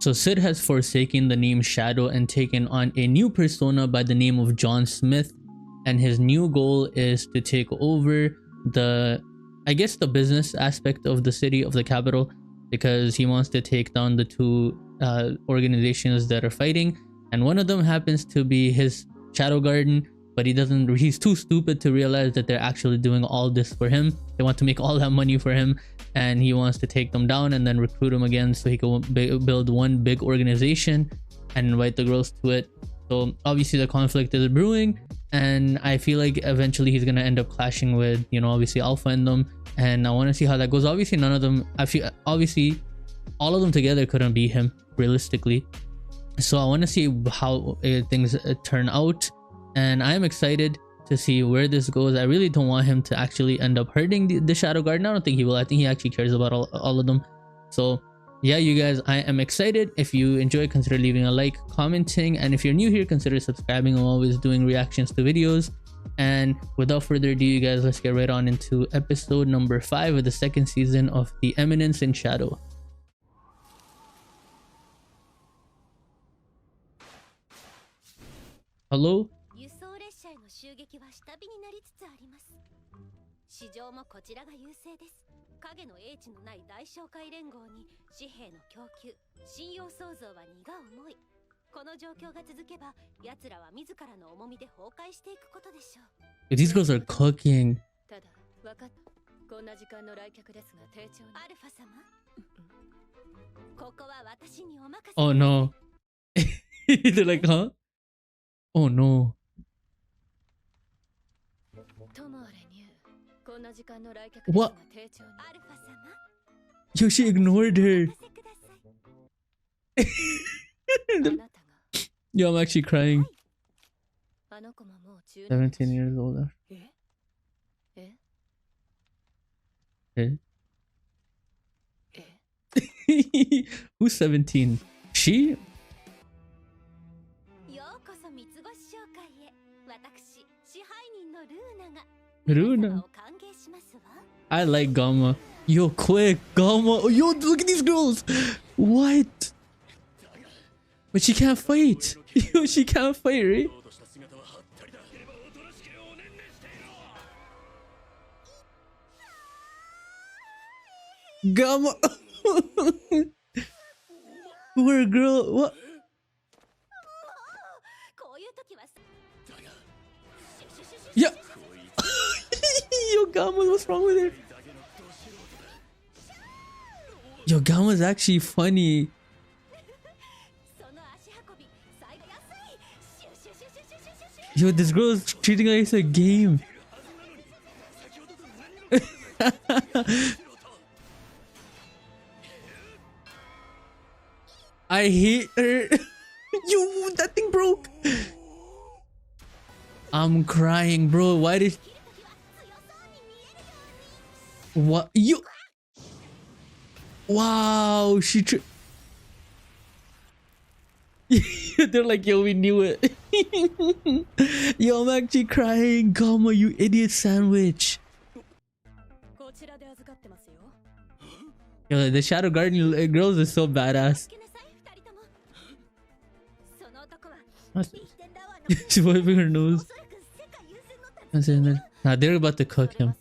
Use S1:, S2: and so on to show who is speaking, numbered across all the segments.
S1: So Sid has forsaken the name Shadow and taken on a new persona by the name of John Smith, and his new goal is to take over the, I guess, the business aspect of the city, of the capital, because he wants to take down the two organizations that are fighting, and one of them happens to be his Shadow Garden, but he's too stupid to realize that they're actually doing all this for him. They want to make all that money for him, and he wants to take them down and then recruit them again so he can build one big organization and invite the girls to it. So obviously the conflict is brewing, and I feel like eventually he's gonna end up clashing with, you know, obviously Alpha and them, and I want to see how that goes. Obviously none of them, I feel, obviously all of them together couldn't beat him realistically, so I want to see how things turn out, and I'm excited to see where this goes. I really don't want him to actually end up hurting the Shadow Garden. I don't think he will. I think he actually cares about all of them. So yeah, you guys, I am excited. If you enjoy, consider leaving a like, commenting, and if you're new here, consider subscribing. I'm always doing reactions to videos. And without further ado, you guys, let's get right on into episode number 5 of the second season of The Eminence in Shadow. Hello?
S2: 襲撃は下火になりつつあります。市場もこちらが優勢です。影の英知のない大商会連合に紙幣の供給、信用創造は荷が重い。この状況が続けば、奴らは自らの重みで崩壊していくことでしょう。
S1: These girls are cooking.
S2: ただ、分かった。こんな時間の来客ですが、丁重に。アルファ様。ここは私にお任せ。
S1: Oh no. They're like, huh? Oh no. What? Yo, she ignored her. Yo, I'm actually crying. 17 years old. Who's 17? She? Runa. I like Gamma. Yo, quick, Gamma. Oh, yo, look at these girls. What? But she can't fight. Yo, she can't fight, right? Gamma. Poor girl. What? Yeah. Yo, Gamma, what's wrong with her? Yo, Gamma's actually funny. Yo, this girl is treating her like it's a game. I hate her. Yo, that thing broke. I'm crying, bro. Why did... What? You... Wow, they're like, yo, we knew it. Yo, I'm actually crying. Gamma, you idiot sandwich. Yo, the Shadow Garden girls are so badass. She's wiping her nose. Nah, they're about to cook him.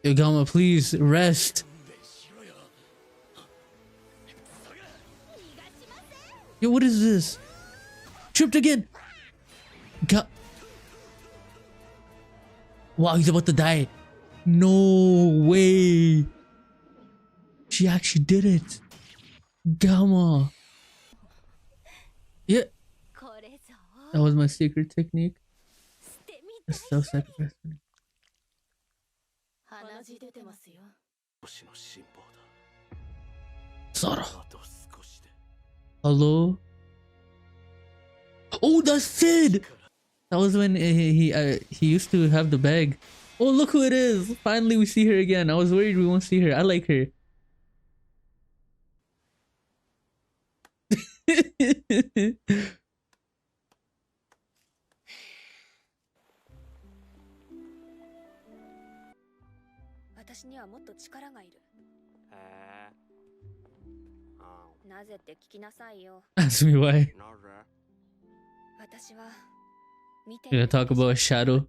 S1: Yo, Gamma, please rest. Yo, what is this? Tripped again. Wow, he's about to die. No way. She actually did it. Gamma. Yeah. That was my secret technique. Self-sacrifice. Sora. Hello? Oh, that's Sid! That was when he used to have the bag. Oh, look who it is! Finally, we see her again. I was worried we won't see her. I like her.
S2: なぜって聞きなさいよ。
S1: Ask me why.
S2: 私は見て
S1: You're gonna talk about Shadow.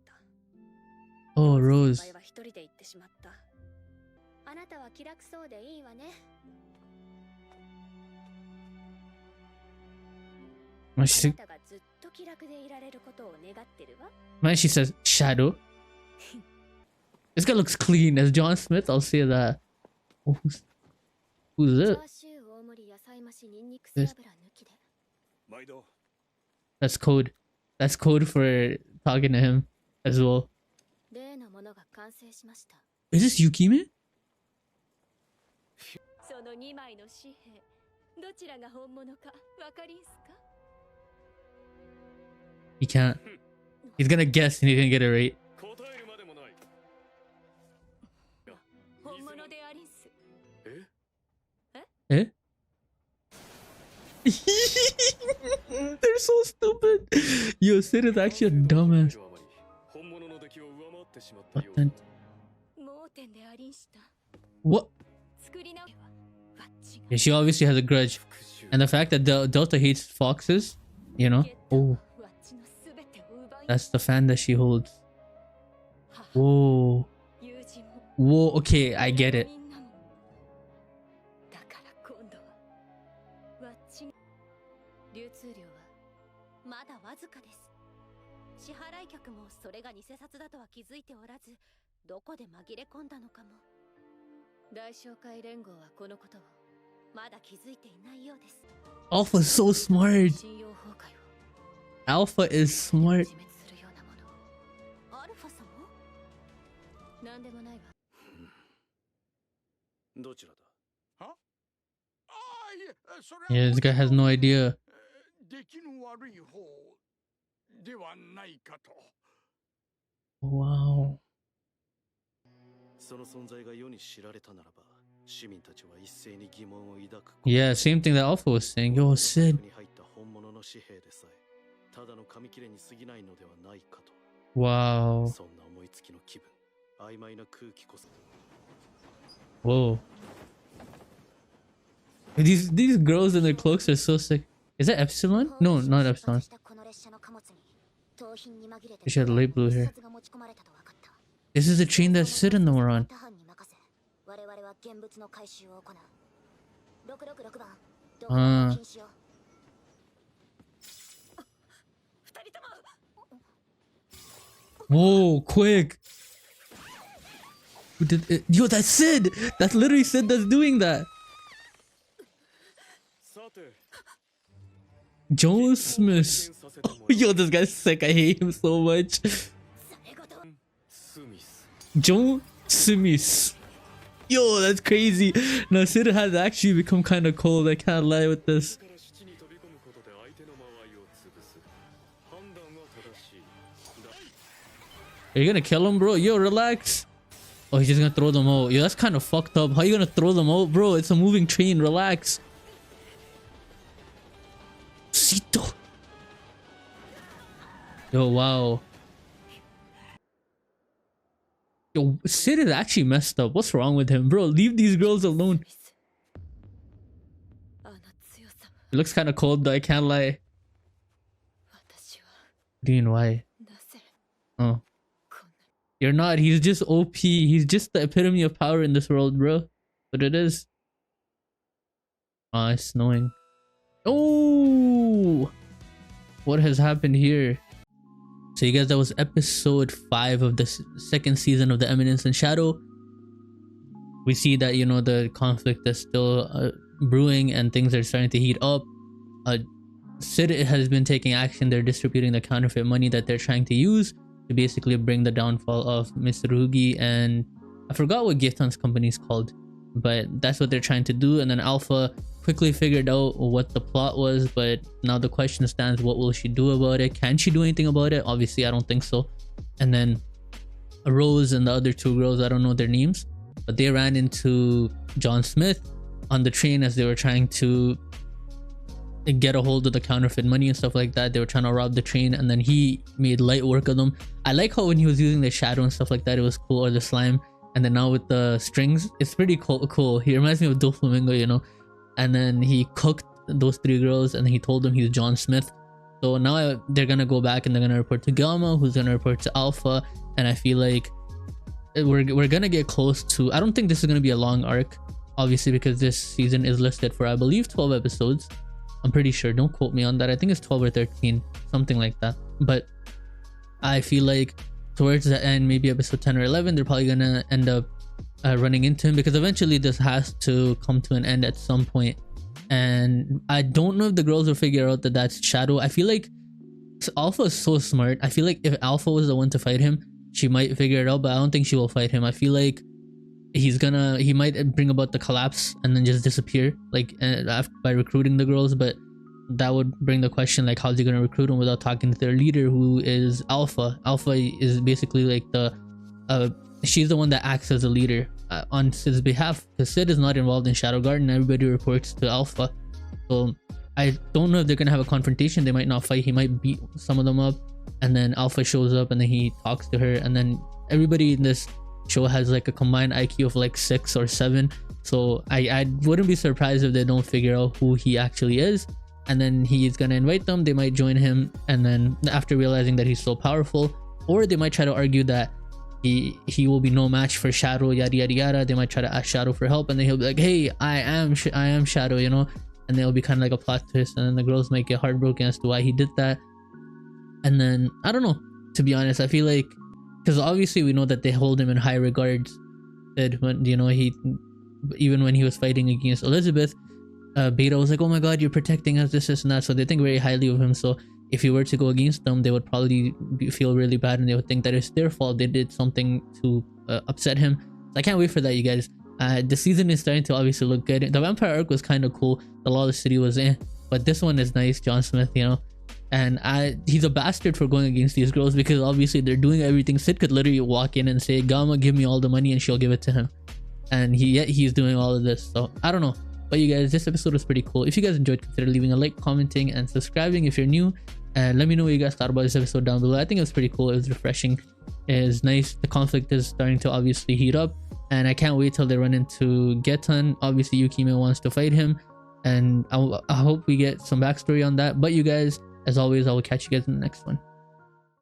S1: Oh, Rose.
S2: は一人で行ってしまった。あなたは気楽そうでいいわね。
S1: Why she,
S2: あなたがずっと気楽でいられることを願ってるわ。
S1: why she says Shadow? This guy looks clean. As John Smith, I'll say that. Oh, who's it? This. That's code. That's code for talking to him as well. Is this Yukime?
S2: その2枚の紙幣、どちらが本物かわかりんすか?
S1: He can't. He's gonna guess and he didn't get it right.
S2: 本物でありんす。
S1: Eh? They're so stupid. Yo, Sid is actually a dumbass. Authentic.
S2: 盲点でありんした。
S1: What?
S2: 作り直
S1: Yeah, she obviously has a grudge. And the fact that Delta hates foxes, you know? Oh, that's the fan that she holds. Whoa. Whoa, okay, I get it.
S2: だから今度はワッチ流通量はまだわずかです。支払い客もそれが偽札だとは気づいておらず、どこで紛れ込んだのかも。大商会連合はこのことをまだ気づいていないようです。
S1: Alpha's so smart.
S2: 信用崩壊を
S1: Alpha is smart.
S2: 自滅するようなもの。アルファ様？なんでもないわ。
S3: どちらだ？は？ああ、いえ、それ
S1: Yeah, this guy has no idea.
S3: 出来の悪い方ではないかと。
S1: Wow.
S3: その存在が世に知られたならば、市民たちは一斉に疑問を抱く。
S1: Yeah, same thing that Alpha was saying. Yo, Sid.
S3: に入った本物の紙幣でさえ、ただの紙切れに過ぎないのではないかと。
S1: Wow.
S3: そんな思いつきの気分、曖昧な空気こそ。
S1: Whoa. These girls in their cloaks are so sick. Is that Epsilon? No, not Epsilon. She had light blue hair. This is the train that Sid and them were on. Whoa, quick. Who did it? Yo, that's Sid! That's literally Sid that's doing that. Joe Smith. Yo, this guy's sick. I hate him so much. Joe Smith. Yo, that's crazy. Now Sid has actually become kind of cold. I can't lie with this. Are you gonna kill him, bro? Yo, relax. Oh, he's just gonna throw them out. Yo, that's kind of fucked up. How you gonna throw them out, bro? It's a moving train. Relax. Sito. Yo, wow. Yo, Sid is actually messed up. What's wrong with him, bro? Leave these girls alone. It looks kind of cold, though. I can't lie. Dean, why? Oh. You're not. He's just OP. He's just the epitome of power in this world, bro. But it is. Ah, it's snowing. Oh! What has happened here? So you guys, that was episode 5 of the second season of the Eminence and Shadow. We see that, you know, the conflict is still brewing and things are starting to heat up. Sid has been taking action. They're distributing the counterfeit money that they're trying to use to basically bring the downfall of Mr. Rugi, and I forgot what Gifton's company is called, but that's what they're trying to do. And then Alpha quickly figured out what the plot was, but now the question stands, what will she do about it? Can she do anything about it? Obviously, I don't think so. And then Rose and the other two girls, I don't know their names, but they ran into John Smith on the train as they were trying to get a hold of the counterfeit money and stuff like that. They were trying to rob the train, and then he made light work of them. I like how when he was using the shadow and stuff like that, it was cool, or the slime. And then now with the strings, it's pretty cool. He reminds me of Doflamingo, you know. and then he cooked those 3 girls, and he told them he was John Smith. So now they're gonna go back and they're gonna report to Gamma, who's gonna report to Alpha, and I feel like we're gonna get close to. I don't think this is gonna be a long arc, obviously, because this season is listed for, I believe, 12 episodes. I'm pretty sure. Don't quote me on that. I think it's 12 or 13, something like that. But I feel like towards the end, maybe episode 10 or 11, they're probably gonna end up running into him, because eventually this has to come to an end at some point. And I don't know if the girls will figure out that that's Shadow. I feel like Alpha is so smart. I feel like if Alpha was the one to fight him, she might figure it out, but I don't think she will fight him. I feel like he might bring about the collapse and then just disappear, like by recruiting the girls. But that would bring the question, like, how's he gonna recruit them without talking to their leader, who is Alpha? Alpha is basically like she's the one that acts as a leader on Sid's behalf, because Sid is not involved in Shadow Garden. Everybody reports to Alpha. So I don't know if they're gonna have a confrontation. They might not fight. He might beat some of them up, and then Alpha shows up and then he talks to her, and then everybody in this show has like a combined IQ of like 6 or 7. So I wouldn't be surprised if they don't figure out who he actually is, and then he's gonna invite them. They might join him, and then after realizing that he's so powerful, or they might try to argue that he will be no match for Shadow, yada yada yada. They might try to ask Shadow for help, and then he'll be like, hey, I am Shadow, you know. And there'll be kind of like a plot twist, and then the girls might get heartbroken as to why he did that. And then I don't know, to be honest. I feel like, because obviously we know that they hold him in high regards. That when, you know, even when he was fighting against Elizabeth, Beta was like, oh my god, you're protecting us, this and that. So they think very highly of him. So if he were to go against them, they would probably feel really bad, and they would think that it's their fault. They did something to upset him. So I can't wait for that, you guys. The season is starting to obviously look good. The vampire arc was kind of cool. The Lawless City was but this one is nice. John Smith, you know, and he's a bastard for going against these girls, because obviously they're doing everything. Sid could literally walk in and say, Gamma, give me all the money, and she'll give it to him, and he's doing all of this. So I don't know. But you guys, this episode was pretty cool. If you guys enjoyed, consider leaving a like, commenting, and subscribing if you're new. And let me know what you guys thought about this episode down below. I think it was pretty cool. It was refreshing. It is nice. The conflict is starting to obviously heat up, and I can't wait till they run into Geton. Obviously, Yukime wants to fight him, and I hope we get some backstory on that. But you guys, as always, I will catch you guys in the next one.